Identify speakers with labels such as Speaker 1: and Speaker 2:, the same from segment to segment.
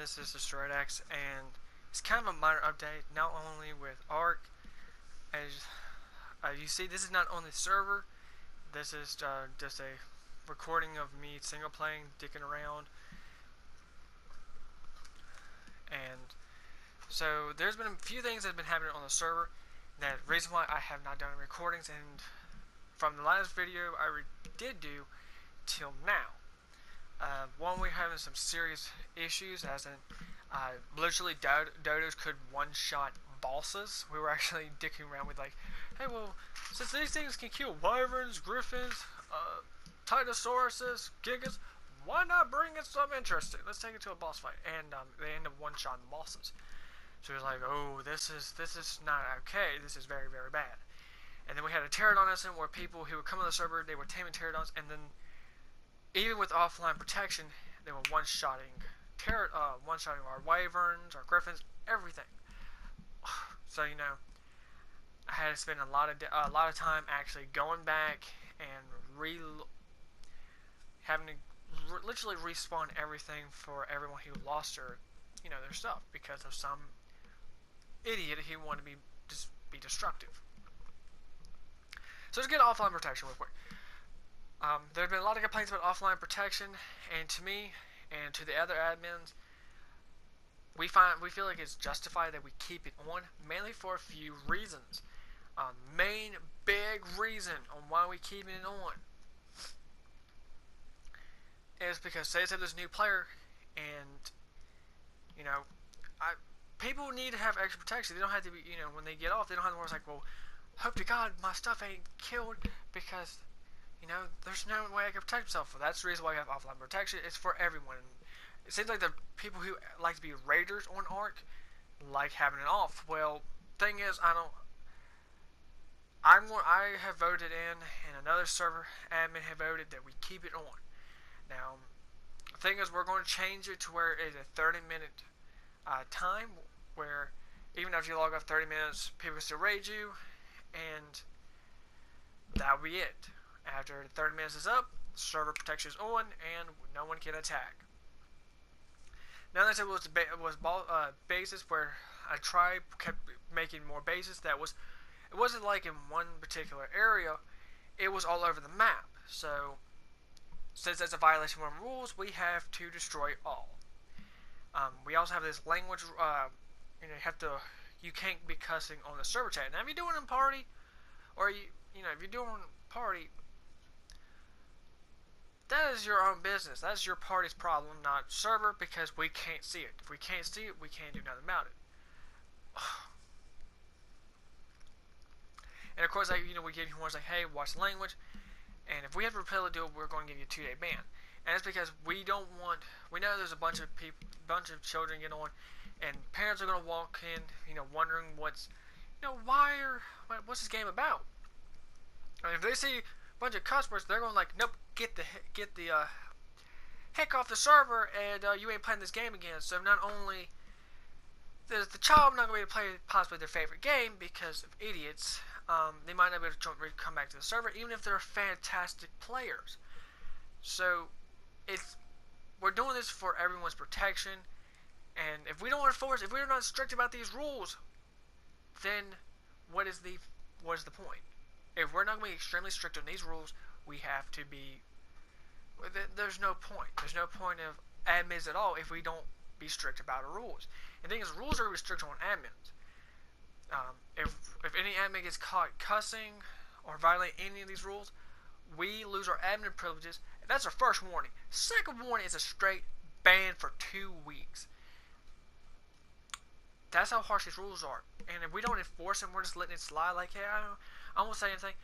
Speaker 1: this is DestroyedX, and it's kind of a minor update, not only with Ark, as you see, this is not on the server, this is just a recording of me single playing, dicking around, and so there's been a few things that have been happening on the server, that reason why I have not done recordings, and from the last video I did do, till now. One, we're having some serious issues, as in literally dodos could one-shot bosses. We were actually dicking around with like, hey, well, since these things can kill wyverns, griffins, titosauruses, gigas, why not bring in something interesting? Let's take it to a boss fight, and they end up one-shotting the bosses. So it was like, oh, this is not okay. This is very, very bad. And then we had a pterodon incident where people who would come on the server, they were taming pterodons, and then even with offline protection, they were one-shotting our wyverns, our griffins, everything. So I had to spend a lot of time actually going back and having to literally respawn everything for everyone who lost their stuff because of some idiot who wanted to be destructive. So let's get offline protection real quick. There have been a lot of complaints about offline protection, and to me and to the other admins, we feel like it's justified that we keep it on, mainly for a few reasons. Main big reason on why we keep it on is because say it's this new player, and people need to have extra protection. They don't have to be, when they get off, they don't have to worry like, well, hope to God my stuff ain't killed because there's no way I can protect myself. Well, that's the reason why we have offline protection. It's for everyone. It seems like the people who like to be raiders on Ark like having it off. Well, thing is, I have voted in, and another server admin have voted that we keep it on. Now, the thing is, we're going to change it to where it's a 30-minute time, where even after you log off 30 minutes, people can still raid you, and that'll be it. After 30 minutes is up, server protection is on, and no one can attack. Now that it was bases where a tribe kept making more bases. It wasn't like in one particular area; it was all over the map. So, since that's a violation of rules, we have to destroy all. We also have this language. You can't be cussing on the server chat. Now, if you're doing it in party, or if you're doing party, that is your own business. That's your party's problem, not server, because we can't see it. If we can't see it, we can't do nothing about it. And of course, we give you warnings like, hey, watch the language. And if we have to repeal a deal, we're going to give you a 2-day ban. And it's because we know there's a bunch of children getting on, and parents are going to walk in, wondering what's this game about? And if they see a bunch of customers, they're going like, nope, get the heck off the server, and you ain't playing this game again. So not only is the child not going to be able to play possibly their favorite game because of idiots, they might not be able to come back to the server, even if they're fantastic players. So we're doing this for everyone's protection, and if we don't enforce, if we're not strict about these rules, then what is the point? If we're not going to be extremely strict on these rules, we have to be. There's no point. There's no point of admins at all if we don't be strict about our rules. And the thing is, rules are restricted on admins. If any admin gets caught cussing or violating any of these rules, we lose our admin privileges. That's our first warning. Second warning is a straight ban for 2 weeks. That's how harsh these rules are. And if we don't enforce them, we're just letting it slide like, hey, I won't say anything.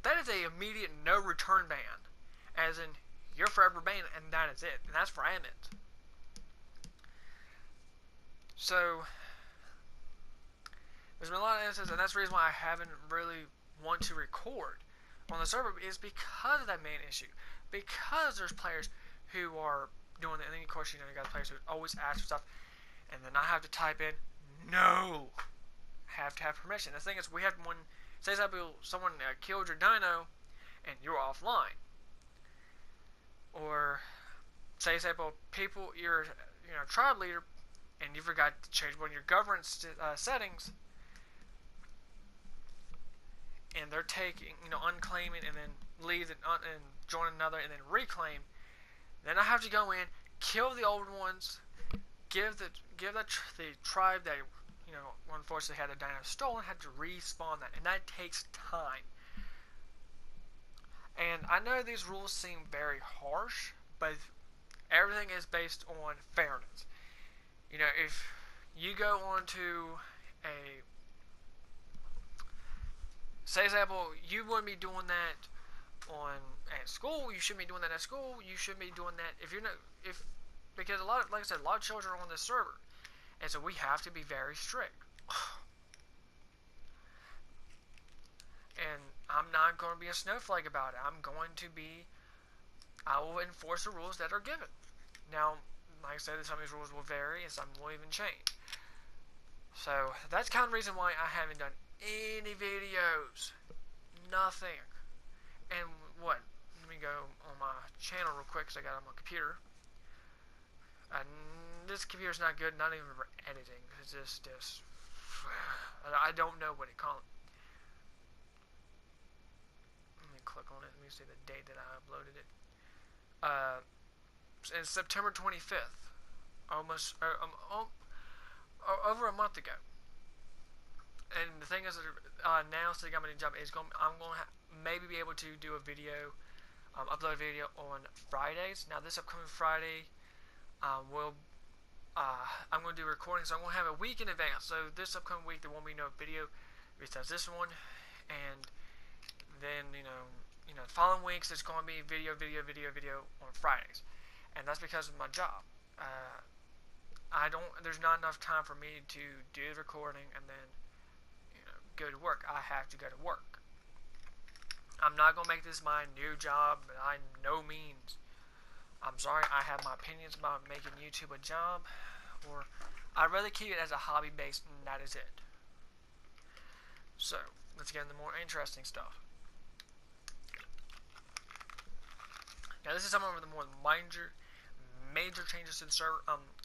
Speaker 1: That is a immediate no return ban. As in, you're forever banned, and that is it. And that's for admins. So, there's been a lot of instances, and that's the reason why I haven't really want to record on the server, is because of that main issue. Because there's players who are doing it, and then of course, you got players who always ask for stuff, and then I have to type in, no, have to have permission. The thing is, we have one, say someone killed your dino, and you're offline. Or, say, people, tribe leader, and you forgot to change one of your governance settings, and they're taking, unclaiming and then leave and join another and then reclaim, then I have to go in, kill the old ones, give the tribe that unfortunately had a dino stolen, had to respawn that, and that takes time. And I know these rules seem very harsh, but everything is based on fairness. If you go on to say example, you wouldn't be doing that at school. You shouldn't be doing that at school. You shouldn't be doing that because like I said, a lot of children are on this server, and so we have to be very strict. And I'm not going to be a snowflake about it. I will enforce the rules that are given. Now, like I said, some of these rules will vary and some will even change. So that's kind of the reason why I haven't done any videos. Nothing. And what? Let me go on my channel real quick because I got it on my computer. This computer's not good, not even for editing. It's just I don't know what it called. Let me click on it. Let me see the date that I uploaded it. It's September 25th, almost over a month ago. And the thing is, now since I got my new job, I'm going to maybe be able to do a video, upload a video on Fridays. Now this upcoming Friday, I'm going to do recording, so I'm going to have a week in advance. So this upcoming week there won't be no video besides this one, and then the following weeks it's going to be video on Fridays, and that's because of my job. There's not enough time for me to do the recording and then go to work. I have to go to work. I'm not going to make this my new job, but by no means. I'm sorry, I have my opinions about making YouTube a job, or I'd rather keep it as a hobby base, and that is it. So, let's get into more interesting stuff. Now, this is some of the more major changes to the server,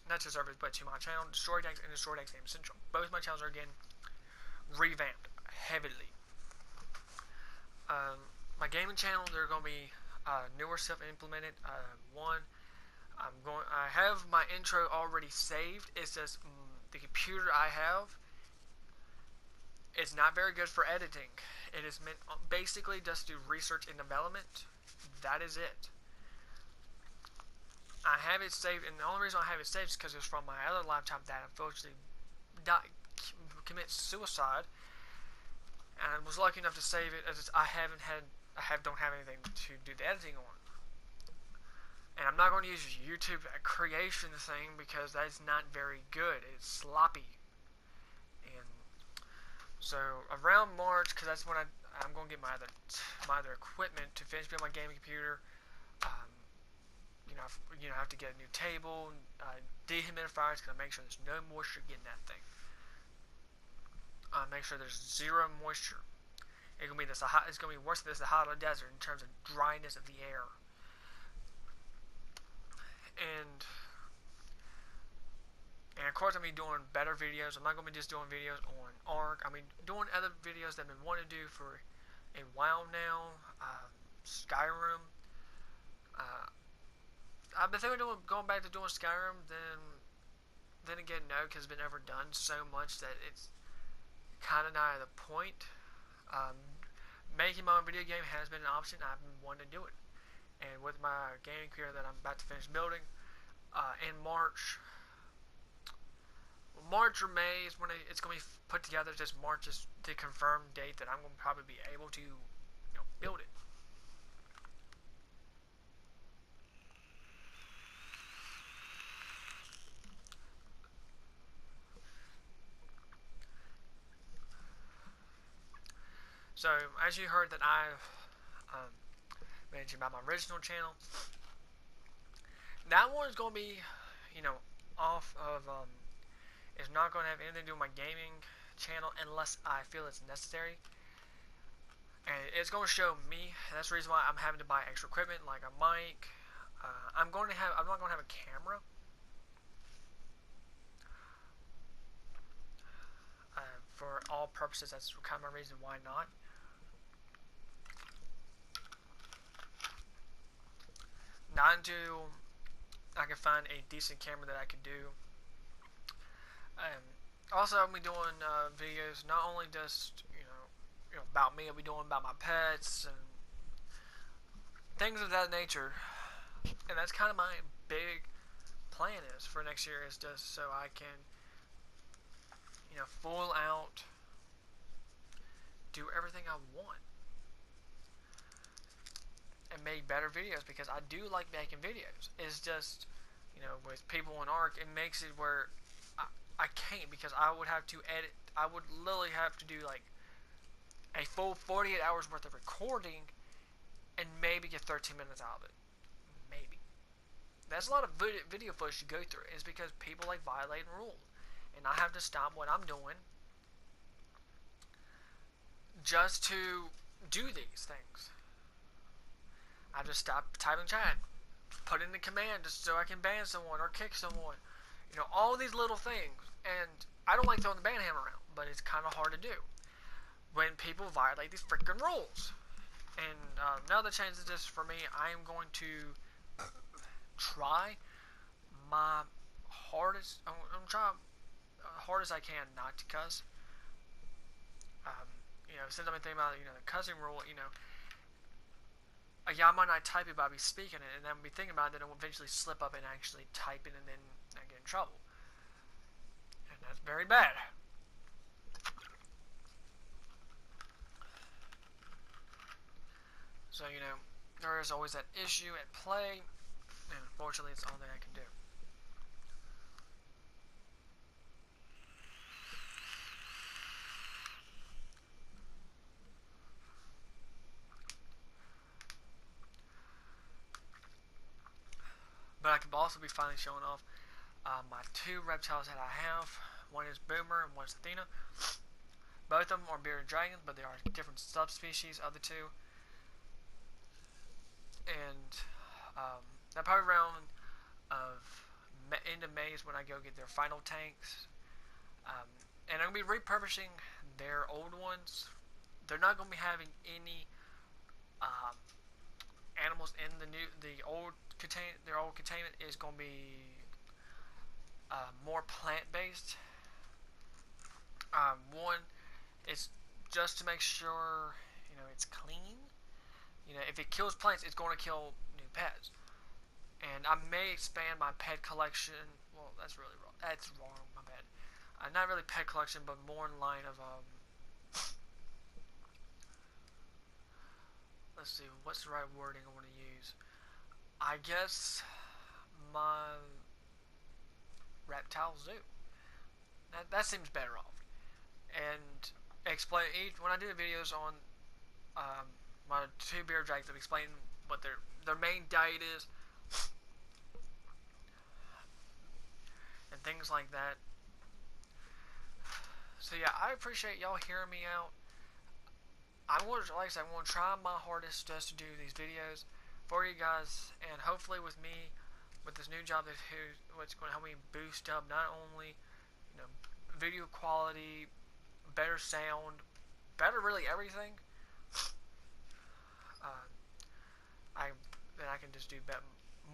Speaker 1: not to the servers, but to my channel, Story Decks and the Story Decks Game Central. Both my channels are again revamped heavily. My gaming channel, there are going to be newer stuff implemented. I have my intro already saved. It's just the computer I have, it's not very good for editing. It is meant basically just to do research and development. That is it. I have it saved, and the only reason I have it saved is because it's from my other laptop that unfortunately commit suicide, and I was lucky enough to save it as I don't have anything to do the editing on. And I'm not going to use YouTube creation thing because that's not very good. It's sloppy. And so around March, because that's when I'm going to get my other equipment to finish building my gaming computer. I have to get a new table, dehumidifiers, because I make sure there's no moisture getting that thing. Make sure there's zero moisture. It's gonna be worse than the Sahara Desert in terms of dryness of the air. And of course, I'm gonna be doing better videos. I'm not gonna be just doing videos on Ark. I'm gonna be doing other videos that I've been wanting to do for a while now. Skyrim. I've been thinking of going back to doing Skyrim. Then again, no, because it's been overdone so much that it's kind of not at the point. Making my own video game has been an option. I've been wanting to do it, and with my gaming career that I'm about to finish building in March or May is when it's going to be put together. Just March is the confirmed date that I'm going to probably be able to build it. So, as you heard that I've mentioned about my original channel, that one is going to be, off of, it's not going to have anything to do with my gaming channel unless I feel it's necessary. And it's going to show me, and that's the reason why I'm having to buy extra equipment, like a mic. I'm not going to have a camera. for all purposes, that's kind of my reason why not. Not until I can find a decent camera that I can do. Also, I'll be doing videos not only just about me. I'll be doing about my pets and things of that nature. And that's kind of my big plan is for next year, is just so I can full out do everything I want and make better videos, because I do like making videos. It's just with people in Ark, it makes it where I can't, because I would have to edit. I would literally have to do like a full 48 hours worth of recording and maybe get 13 minutes out of it. Maybe. That's a lot of video footage to go through. It's because people like violating rules. And I have to stop what I'm doing just to do these things. I just stop typing chat, put in the command just so I can ban someone or kick someone. All these little things. And I don't like throwing the ban hammer around, but it's kind of hard to do when people violate these freaking rules. And now that changes this for me, I am going to try my hardest. I'm trying hard as I can not to cuss. Since I've been thinking about the cussing rule, yeah, I might not type it, but I'll be speaking it, and then I'll be thinking about it, then I'll eventually slip up and actually type it, and then I get in trouble. And that's very bad. So, there is always that issue at play, and unfortunately, it's all that I can do. But I could also be finally showing off my two reptiles that I have. One is Boomer and one is Athena. Both of them are bearded dragons, but they are different subspecies of the two. And that probably around end of May is when I go get their final tanks. And I'm going to be repurposing their old ones. They're not going to be having any animals in the old containment. Their old containment is going to be more plant-based. One, it's just to make sure it's clean. If it kills plants, it's going to kill new pets. And I may expand my pet collection. Well, that's really wrong. That's wrong. My bad. Not really pet collection, but more in line of let's see, what's the right wording I want to use? I guess my reptile zoo. That seems better off. And explain when I do videos on my two bearded dragons, I'm explaining what their main diet is and things like that. So yeah, I appreciate y'all hearing me out. Like I said, I'm going to try my hardest just to do these videos for you guys, and hopefully with me, with this new job, what's going to help me boost up not only video quality, better sound, better really everything. Then I can just do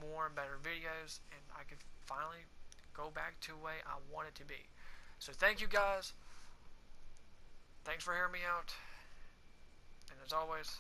Speaker 1: more and better videos, and I can finally go back to the way I want it to be. So thank you guys. Thanks for hearing me out. And as always,